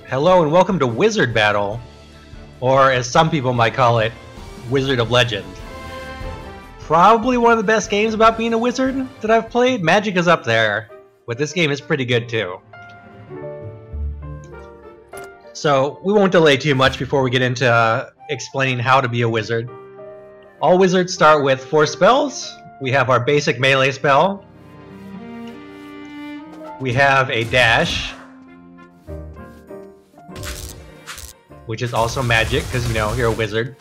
Hello and welcome to Wizard Battle, or as some people might call it, Wizard of Legend. Probably one of the best games about being a wizard that I've played. Magic is up there, but this game is pretty good too. So we won't delay too much before we get into explaining how to be a wizard. All wizards start with 4 spells. We have our basic melee spell. We have a dash, which is also magic, because, you know, you're a wizard.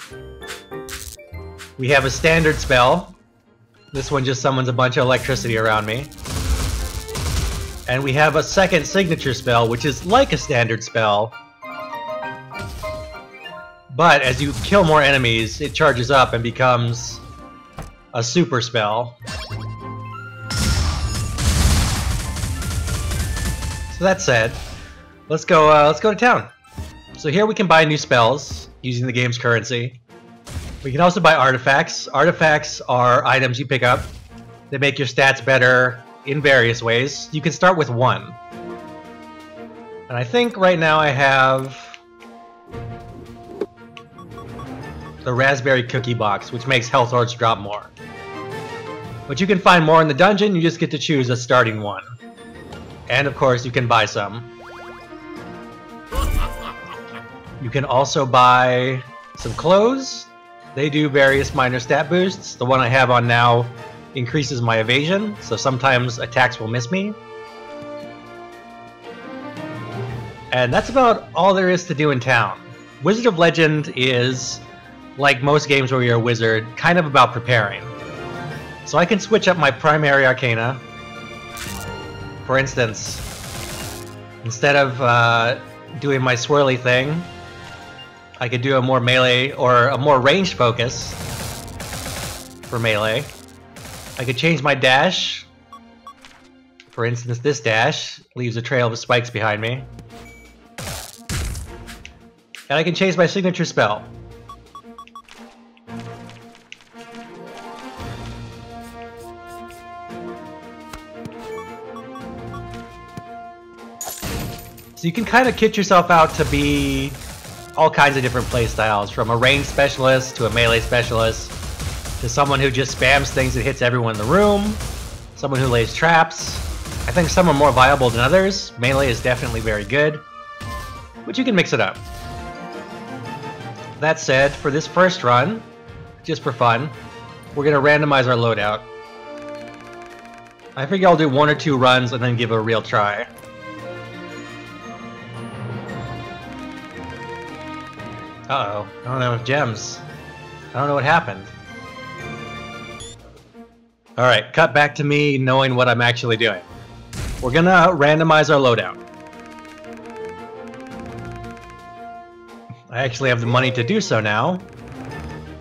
We have a standard spell. This one just summons a bunch of electricity around me. And we have a second signature spell, which is like a standard spell. But as you kill more enemies, it charges up and becomes a super spell. So that said, let's go to town. So here we can buy new spells using the game's currency. We can also buy artifacts. Artifacts are items you pick up. They make your stats better in various ways. You can start with 1. And I think right now I have the raspberry cookie box, which makes health orbs drop more. But you can find more in the dungeon, you just get to choose a starting one. And of course you can buy some. You can also buy some clothes. They do various minor stat boosts. The one I have on now increases my evasion, so sometimes attacks will miss me. And that's about all there is to do in town. Wizard of Legend is, like most games where you're a wizard, kind of about preparing. So I can switch up my primary arcana. For instance, instead of doing my swirly thing, I could do a more melee or a more ranged focus for melee. I could change my dash. For instance, this dash leaves a trail of spikes behind me. And I can change my signature spell. So you can kind of kit yourself out to be all kinds of different playstyles, from a ranged specialist to a melee specialist, to someone who just spams things and hits everyone in the room, someone who lays traps. I think some are more viable than others. Melee is definitely very good, but you can mix it up. That said, for this first run, just for fun, we're going to randomize our loadout. I figure I'll do 1 or 2 runs and then give it a real try. Uh-oh, I don't have gems. I don't know what happened. Alright, cut back to me knowing what I'm actually doing. We're gonna randomize our loadout. I actually have the money to do so now.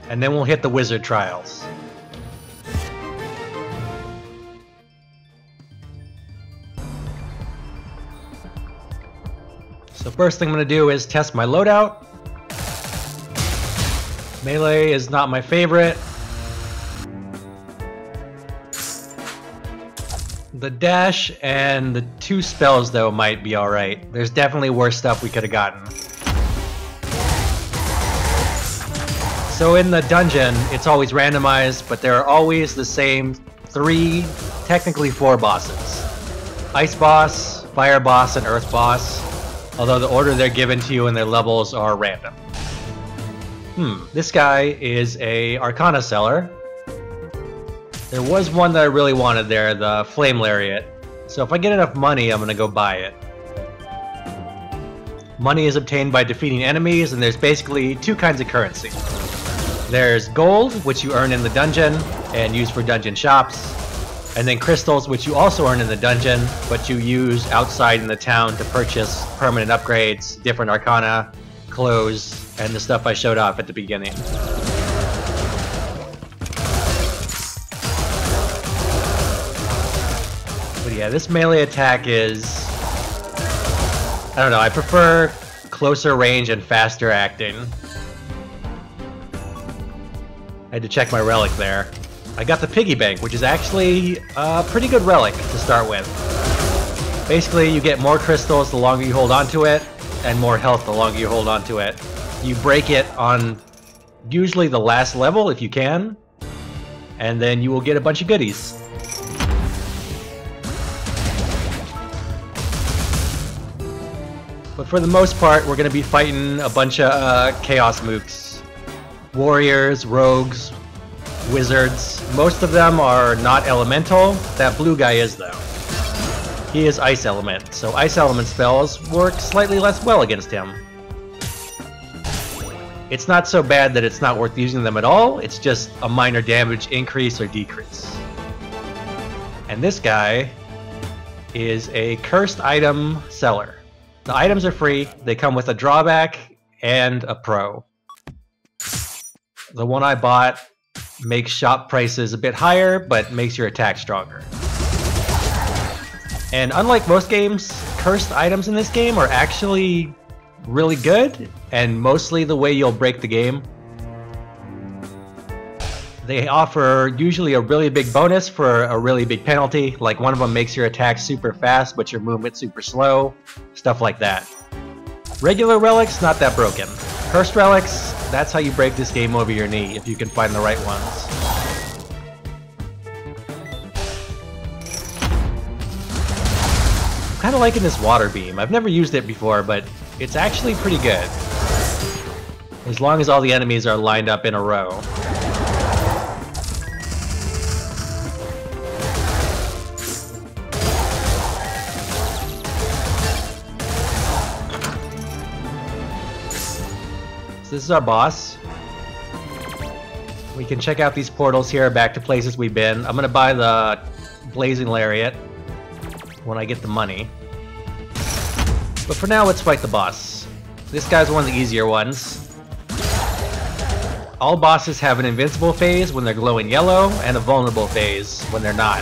And then we'll hit the wizard trials. So first thing I'm gonna do is test my loadout. Melee is not my favorite. The dash and the 2 spells, though, might be alright. There's definitely worse stuff we could have gotten. So in the dungeon, it's always randomized, but there are always the same 3, technically 4 bosses. Ice boss, fire boss, and earth boss. Although the order they're given to you and their levels are random. This guy is a Arcana seller. There was one that I really wanted there, the Flame Lariat. So if I get enough money, I'm gonna go buy it. Money is obtained by defeating enemies, and there's basically 2 kinds of currency. There's gold, which you earn in the dungeon and use for dungeon shops. And then crystals, which you also earn in the dungeon, but you use outside in the town to purchase permanent upgrades, different Arcana, clothes, and the stuff I showed off at the beginning. But yeah, this melee attack is... I don't know, I prefer closer range and faster acting. I had to check my relic there. I got the piggy bank, which is actually a pretty good relic to start with. Basically, you get more crystals the longer you hold on to it, and more health the longer you hold on to it. You break it on usually the last level if you can, and then you will get a bunch of goodies. But for the most part, we're going to be fighting a bunch of Chaos Mooks. Warriors, rogues, wizards. Most of them are not elemental. That blue guy is, though. He is ice element, so ice element spells work slightly less well against him. It's not so bad that it's not worth using them at all, it's just a minor damage increase or decrease. And this guy is a cursed item seller. The items are free, they come with a drawback and a pro. The one I bought makes shop prices a bit higher, but makes your attack stronger. And unlike most games, cursed items in this game are actually really good, and mostly the way you'll break the game. They offer usually a really big bonus for a really big penalty, like one of them makes your attack super fast but your movement super slow, stuff like that. Regular relics, not that broken. Cursed relics, that's how you break this game over your knee, if you can find the right ones. I'm kinda liking this water beam. I've never used it before, but it's actually pretty good. As long as all the enemies are lined up in a row. So this is our boss. We can check out these portals here back to places we've been. I'm gonna buy the Blazing Lariat when I get the money. But for now, let's fight the boss. This guy's one of the easier ones. All bosses have an invincible phase when they're glowing yellow, and a vulnerable phase when they're not.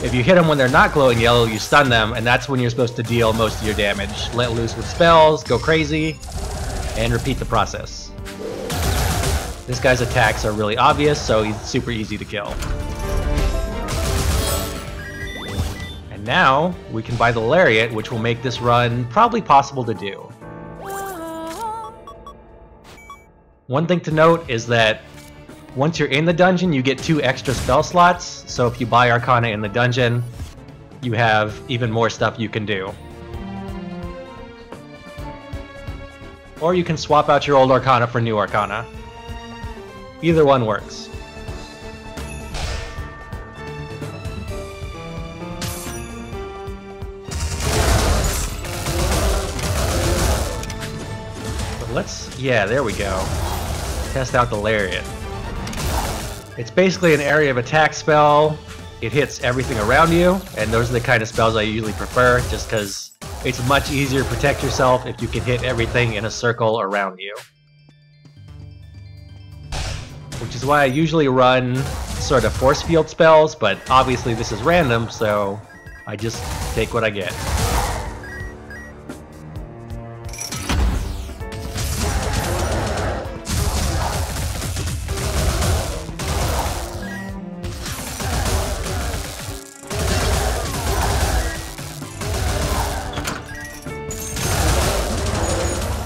If you hit them when they're not glowing yellow, you stun them, and that's when you're supposed to deal most of your damage. Let loose with spells, go crazy, and repeat the process. This guy's attacks are really obvious, so he's super easy to kill. Now, we can buy the Lariat, which will make this run probably possible to do. One thing to note is that once you're in the dungeon, you get 2 extra spell slots, so if you buy Arcana in the dungeon, you have even more stuff you can do. Or you can swap out your old Arcana for new Arcana. Either one works. Yeah, there we go. Test out the Lariat. It's basically an area of attack spell. It hits everything around you, and those are the kind of spells I usually prefer, just because it's much easier to protect yourself if you can hit everything in a circle around you. Which is why I usually run sort of force field spells, but obviously this is random, so I just take what I get.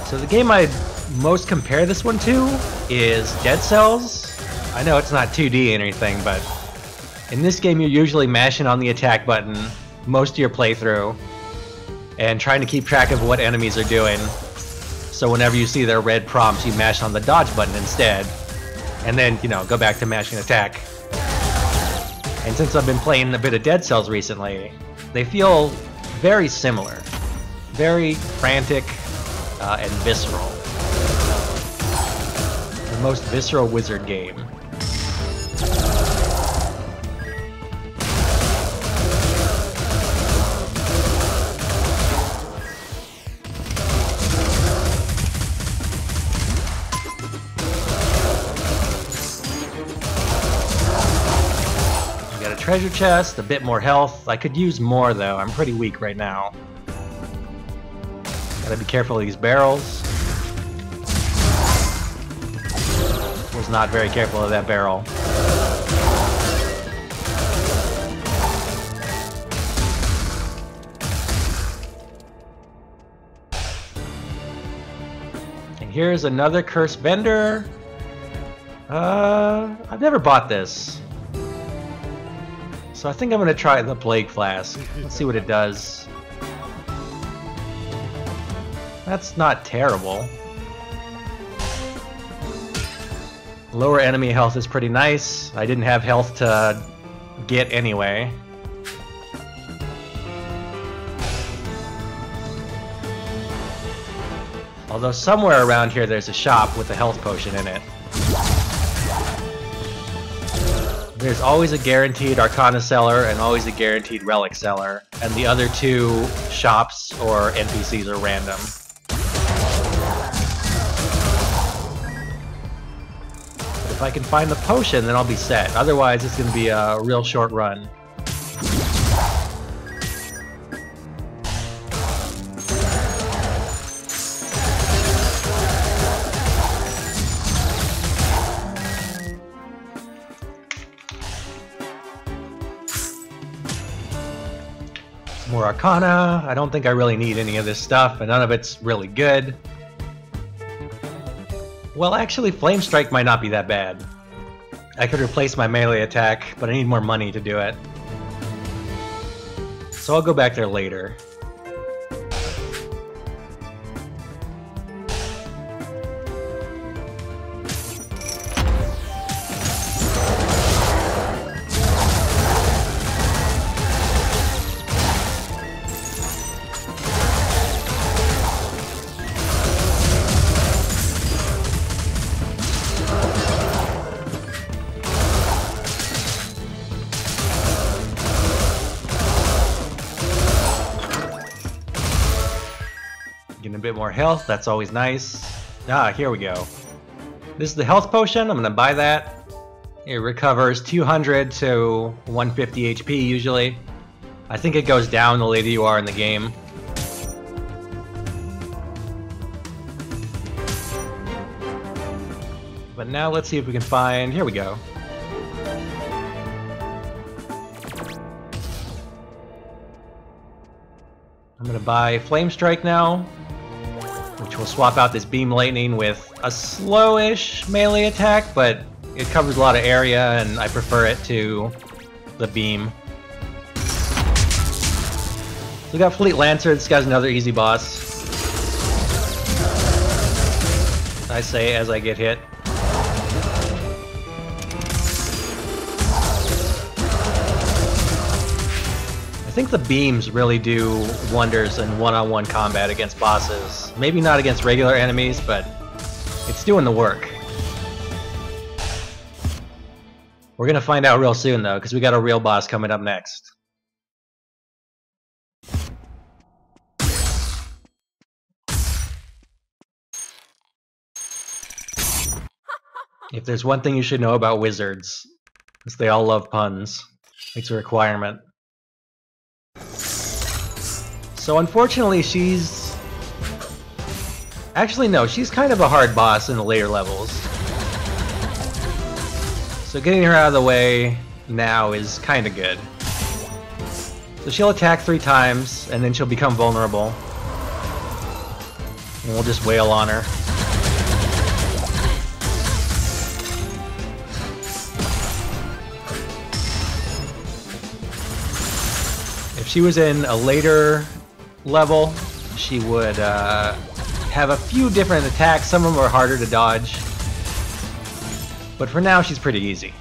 So the game I'd most compare this one to is Dead Cells. I know it's not 2D or anything, but in this game you're usually mashing on the attack button most of your playthrough and trying to keep track of what enemies are doing. So whenever you see their red prompts, you mash on the dodge button instead, and then, you know, go back to mashing attack. And since I've been playing a bit of Dead Cells recently, they feel very similar. Very frantic, and visceral. The most visceral wizard game. We got a treasure chest, a bit more health. I could use more though, I'm pretty weak right now. Gotta be careful of these barrels. Was not very careful of that barrel. And here's another cursed vendor. I've never bought this. So I think I'm gonna try the Plague Flask. Let's see what it does. That's not terrible. Lower enemy health is pretty nice. I didn't have health to get anyway. Although somewhere around here there's a shop with a health potion in it. There's always a guaranteed Arcana seller and always a guaranteed Relic seller, and the other two shops or NPCs are random. But if I can find the potion, then I'll be set. Otherwise, it's going to be a real short run. More Arcana. I don't think I really need any of this stuff, and none of it's really good. Well, actually, Flame Strike might not be that bad. I could replace my melee attack, but I need more money to do it. So I'll go back there later. Getting a bit more health, that's always nice. Ah, here we go. This is the health potion, I'm gonna buy that. It recovers 200 to 150 HP usually. I think it goes down the later you are in the game. But now let's see if we can find... here we go. I'm gonna buy Flame Strike now, which will swap out this Beam Lightning with a slowish melee attack, but it covers a lot of area and I prefer it to the beam. So we got Fleet Lancer, this guy's another easy boss. I say as I get hit. I think the beams really do wonders in one-on-one combat against bosses. Maybe not against regular enemies, but it's doing the work. We're gonna find out real soon though, because we got a real boss coming up next. If there's one thing you should know about wizards, it's they all love puns. It's a requirement. So unfortunately she's... actually no, she's kind of a hard boss in the later levels. So getting her out of the way now is kind of good. So she'll attack 3 times, and then she'll become vulnerable. And we'll just wail on her. If she was in a later level, she would have a few different attacks. Some of them are harder to dodge. But for now, she's pretty easy.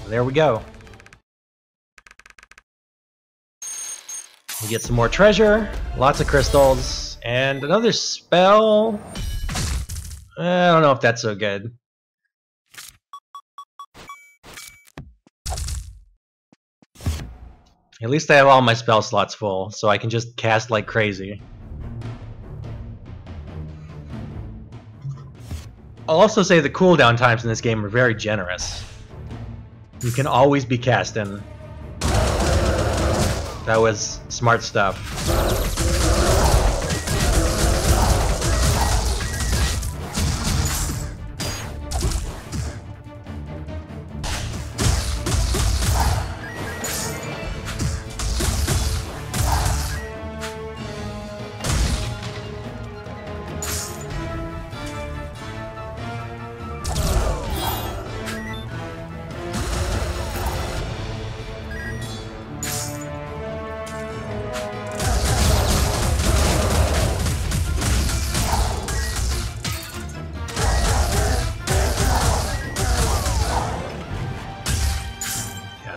There we go. We get some more treasure, lots of crystals, and another spell. I don't know if that's so good. At least I have all my spell slots full, so I can just cast like crazy. I'll also say the cooldown times in this game are very generous. You can always be casting. That was smart stuff.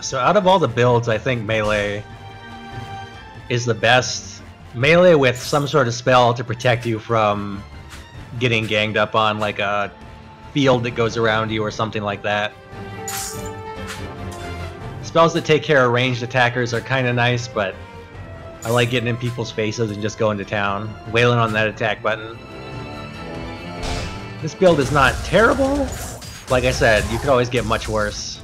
So out of all the builds, I think melee is the best. Melee with some sort of spell to protect you from getting ganged up on, like a field that goes around you or something like that. Spells that take care of ranged attackers are kind of nice, but I like getting in people's faces and just going to town, wailing on that attack button. This build is not terrible. Like I said, you could always get much worse.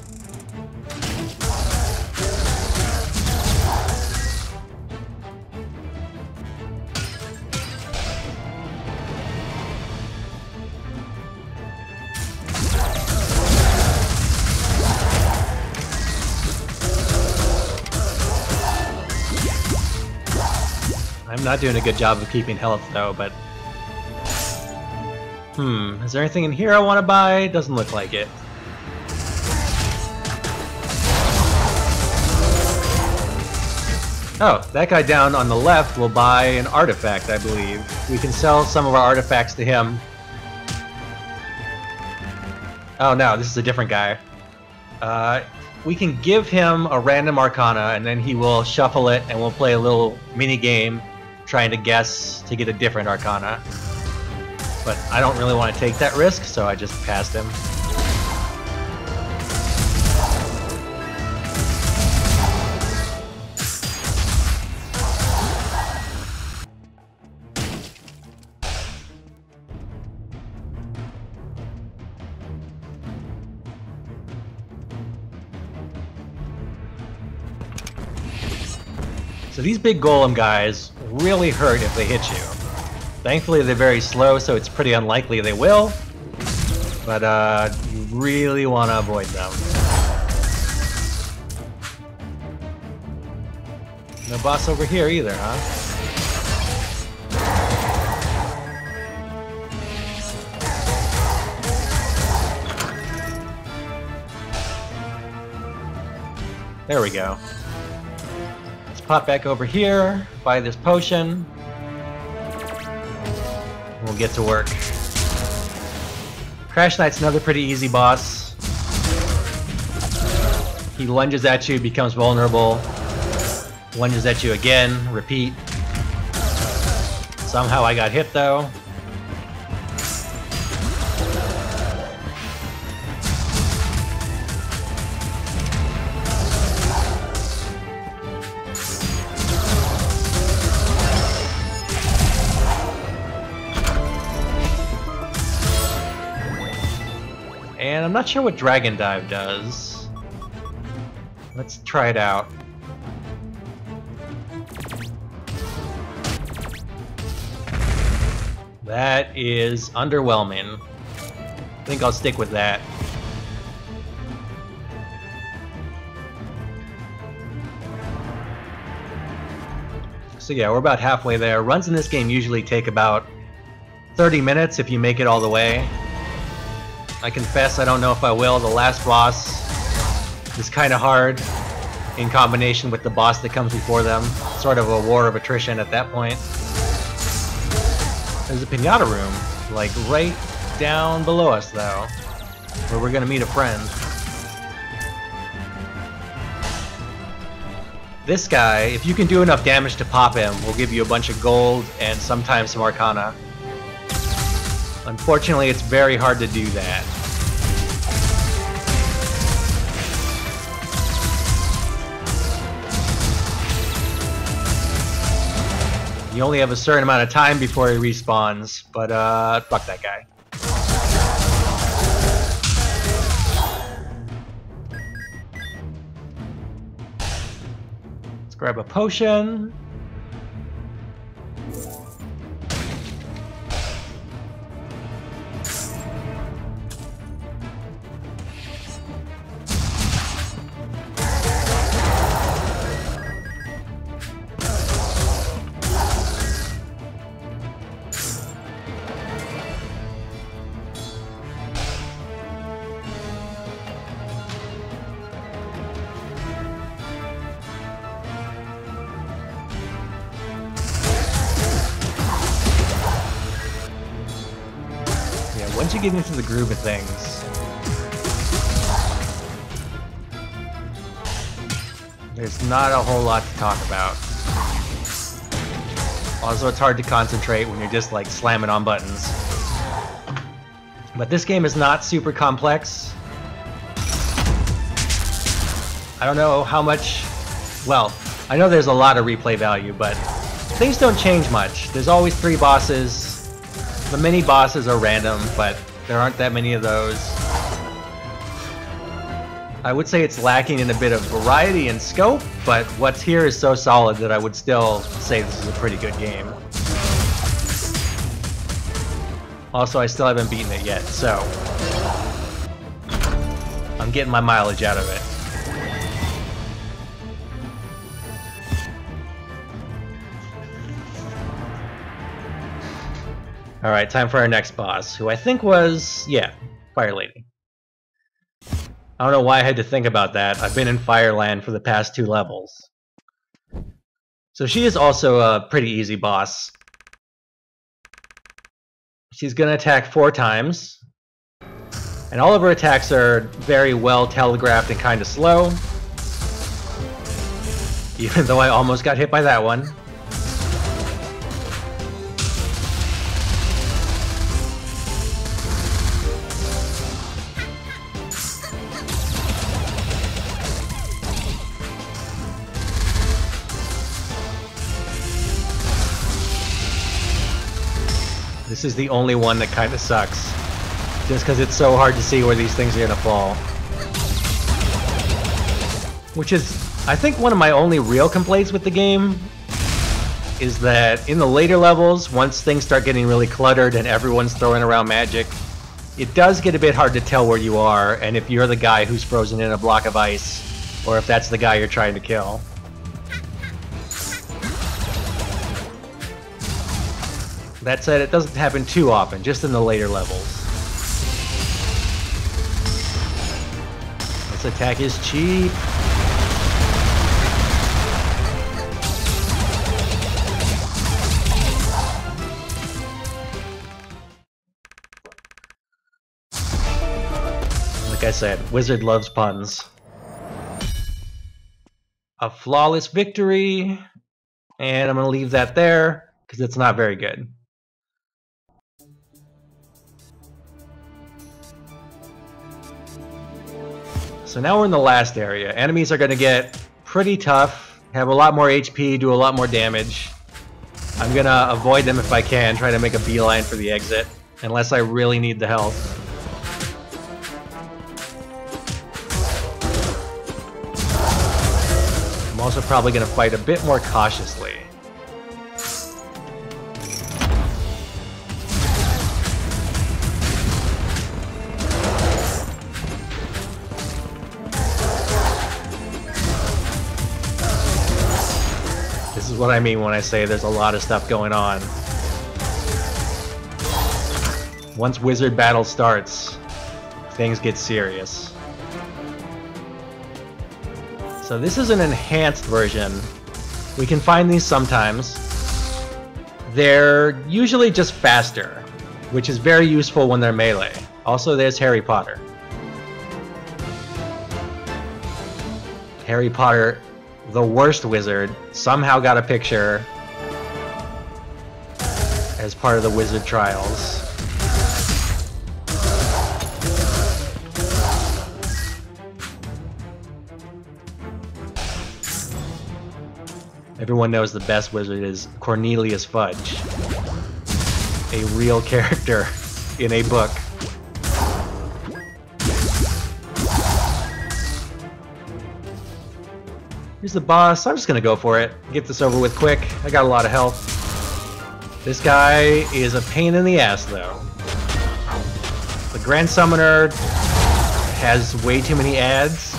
I'm not doing a good job of keeping health though, but... is there anything in here I want to buy? Doesn't look like it. Oh, that guy down on the left will buy an artifact, I believe. We can sell some of our artifacts to him. Oh no, this is a different guy. We can give him a random arcana, and then he will shuffle it, and we'll play a little mini game trying to guess to get a different arcana. But I don't really want to take that risk, so I just passed him. So these big golem guys really hurt if they hit you. Thankfully they're very slow, so it's pretty unlikely they will. But you really want to avoid them. No boss over here either, huh? There we go. Pop back over here, buy this potion. We'll get to work. Crash Knight's another pretty easy boss. He lunges at you, becomes vulnerable. Lunges at you again, repeat. Somehow I got hit though. And I'm not sure what Dragon Dive does. Let's try it out. That is underwhelming. I think I'll stick with that. So yeah, we're about halfway there. Runs in this game usually take about 30 minutes if you make it all the way. I confess I don't know if I will. The last boss is kind of hard in combination with the boss that comes before them. Sort of a war of attrition at that point. There's a pinata room, like right down below us though, where we're gonna meet a friend. This guy, if you can do enough damage to pop him, will give you a bunch of gold and sometimes some arcana. Unfortunately, it's very hard to do that. You only have a certain amount of time before he respawns, but fuck that guy. Let's grab a potion. Once you get into the groove of things. There's not a whole lot to talk about. Also, it's hard to concentrate when you're just like slamming on buttons. But this game is not super complex. I don't know how much... Well, I know there's a lot of replay value, but things don't change much. There's always 3 bosses. The mini bosses are random, but there aren't that many of those. I would say it's lacking in a bit of variety and scope, but what's here is so solid that I would still say this is a pretty good game. Also, I still haven't beaten it yet, so I'm getting my mileage out of it. Alright, time for our next boss, who I think was, yeah, Fire Lady. I don't know why I had to think about that. I've been in Fireland for the past 2 levels. So she is also a pretty easy boss. She's gonna attack 4 times. And all of her attacks are very well telegraphed and kind of slow. Even though I almost got hit by that one. This is the only one that kind of sucks. Just because it's so hard to see where these things are going to fall. Which is, I think, one of my only real complaints with the game. Is that in the later levels, once things start getting really cluttered and everyone's throwing around magic, it does get a bit hard to tell where you are and if you're the guy who's frozen in a block of ice, or if that's the guy you're trying to kill. That said, it doesn't happen too often, just in the later levels. This attack is cheap. Like I said, Wizard loves puns. A flawless victory, and I'm going to leave that there, because it's not very good. So now we're in the last area. Enemies are going to get pretty tough, have a lot more HP, do a lot more damage. I'm going to avoid them if I can, try to make a beeline for the exit, unless I really need the health. I'm also probably going to fight a bit more cautiously. This is what I mean when I say there's a lot of stuff going on. Once Wizard Battle starts, things get serious. So this is an enhanced version. We can find these sometimes. They're usually just faster, which is very useful when they're melee. Also, there's Harry Potter. Harry Potter, the worst wizard, somehow got a picture as part of the wizard trials. Everyone knows the best wizard is Cornelius Fudge, a real character in a book. Here's the boss. I'm just gonna go for it. Get this over with quick. I got a lot of health. This guy is a pain in the ass, though. The Grand Summoner has way too many ads.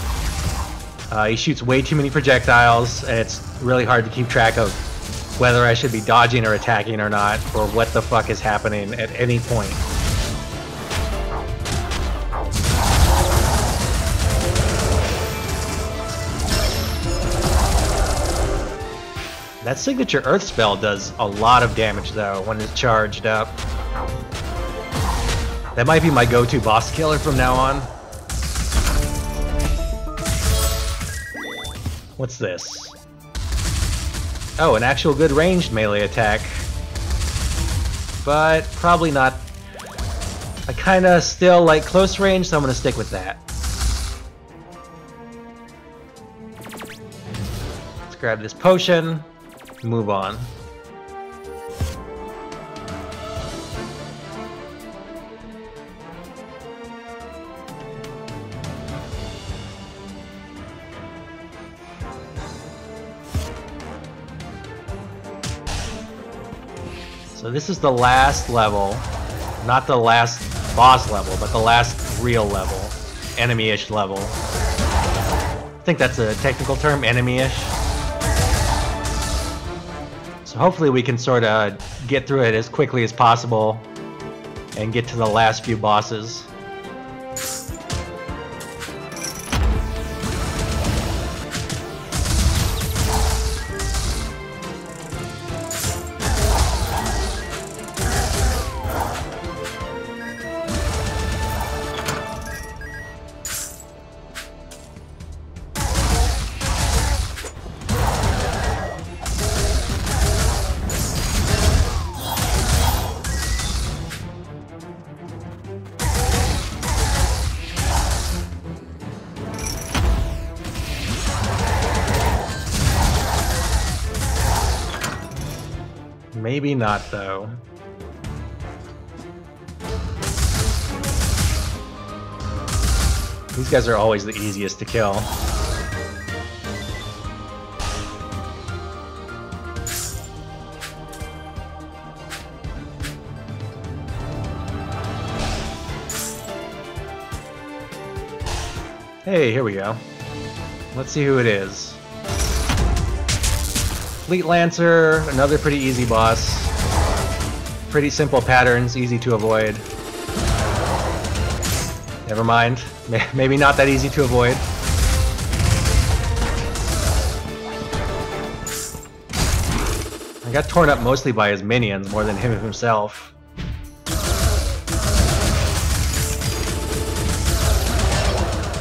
He shoots way too many projectiles, and it's really hard to keep track of whether I should be dodging or attacking or not, or what the fuck is happening at any point. That signature Earth spell does a lot of damage, though, when it's charged up. That might be my go-to boss killer from now on. What's this? Oh, an actual good ranged melee attack. But probably not. I kinda still like close range, so I'm gonna stick with that. Let's grab this potion, move on. So this is the last level, not the last boss level, but the last real level, enemy-ish level. I think that's a technical term, enemy-ish. So hopefully we can sort of get through it as quickly as possible and get to the last few bosses. Maybe not, though. These guys are always the easiest to kill. Hey, here we go. Let's see who it is. Fleet Lancer, another pretty easy boss. Pretty simple patterns, easy to avoid. Never mind. Maybe not that easy to avoid. I got torn up mostly by his minions more than him himself.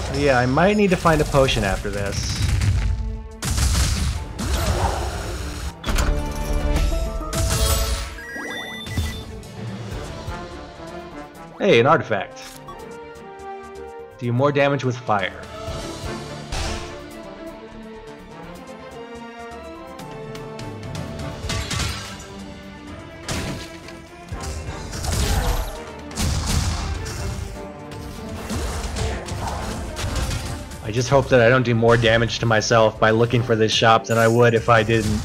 So yeah, I might need to find a potion after this. Hey, an artifact. Do more damage with fire. I just hope that I don't do more damage to myself by looking for this shop than I would if I didn't.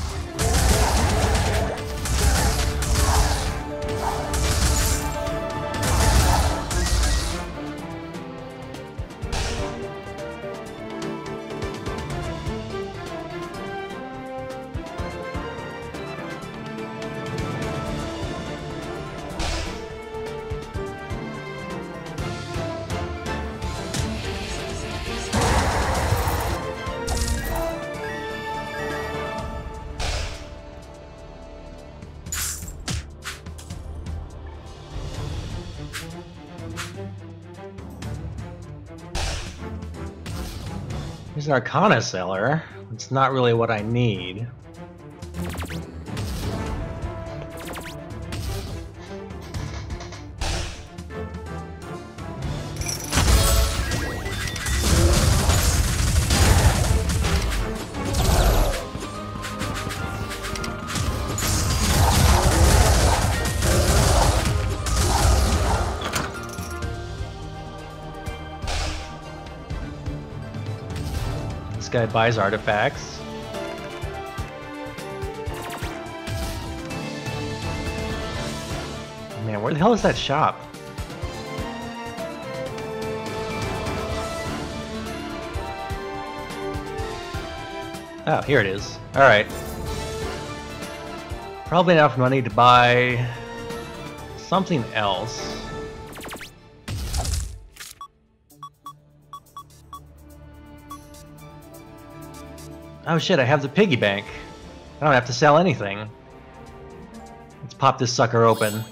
Here's an Arcana Cellar. It's not really what I need. This guy buys artifacts. Man, where the hell is that shop? Oh, here it is. Alright. Probably enough money to buy something else. Oh shit, I have the piggy bank. I don't have to sell anything. Let's pop this sucker open.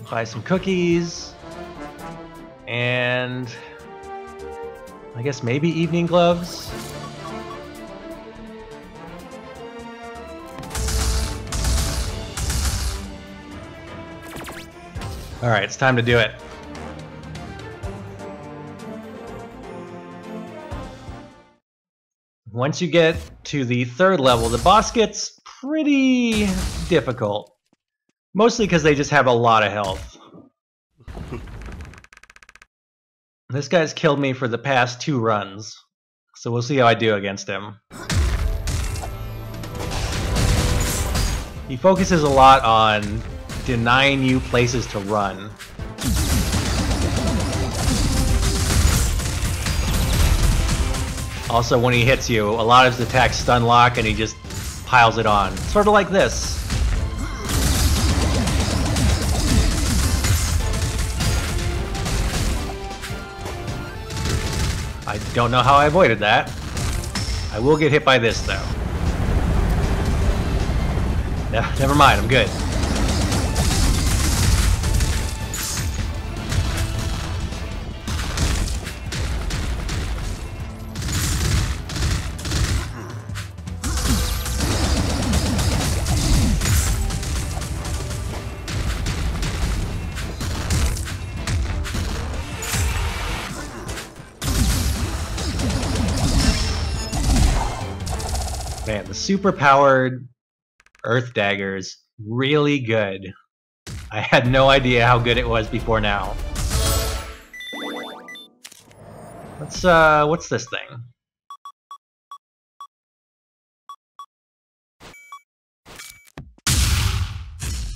Buy some cookies. and I guess maybe evening gloves. Alright, it's time to do it. Once you get to the 3rd level, the boss gets pretty difficult. Mostly because they just have a lot of health. This guy's killed me for the past 2 runs, so we'll see how I do against him. He focuses a lot on denying you places to run. Also, when he hits you, a lot of his attacks stun lock and he just piles it on. Sort of like this. I don't know how I avoided that. I will get hit by this, though. No, never mind, I'm good. Man, the super-powered Earth Dagger is really good. I had no idea how good it was before now. What's this thing?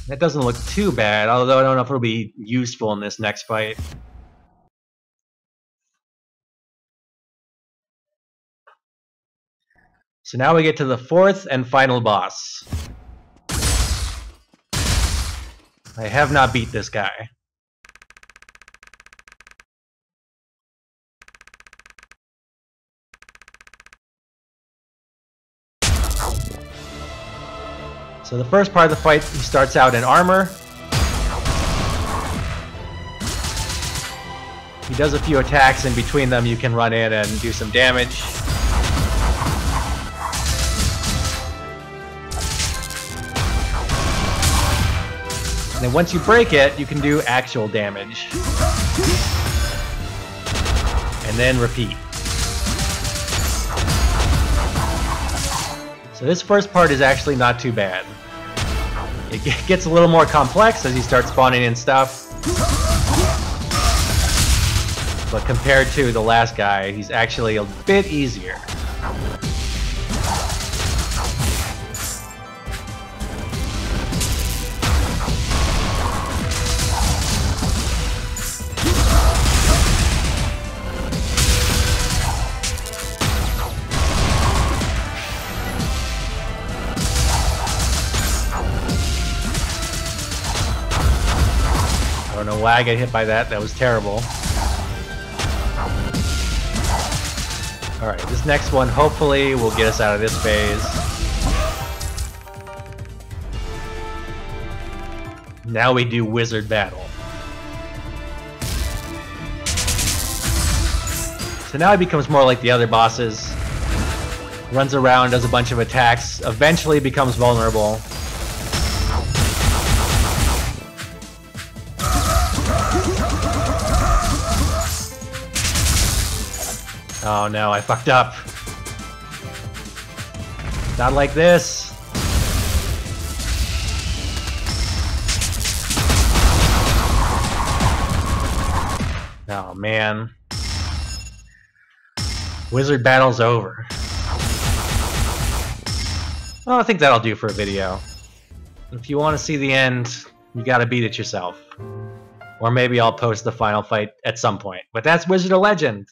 That doesn't look too bad, although I don't know if it'll be useful in this next fight. So now we get to the 4th and final boss. I have not beat this guy. So the first part of the fight, he starts out in armor. He does a few attacks, and between them you can run in and do some damage. And then once you break it, you can do actual damage. And then repeat. So this first part is actually not too bad. It gets a little more complex as you start spawning in stuff. But compared to the last guy, he's actually a bit easier. I don't know why I got hit by that. That was terrible. Alright, this next one hopefully will get us out of this phase. Now we do wizard battle. So now he becomes more like the other bosses. Runs around, does a bunch of attacks, eventually becomes vulnerable. Oh no, I fucked up. Not like this. Oh man. Wizard battle's over. Well, I think that'll do for a video. If you want to see the end, you gotta beat it yourself. Or maybe I'll post the final fight at some point. But that's Wizard of Legend.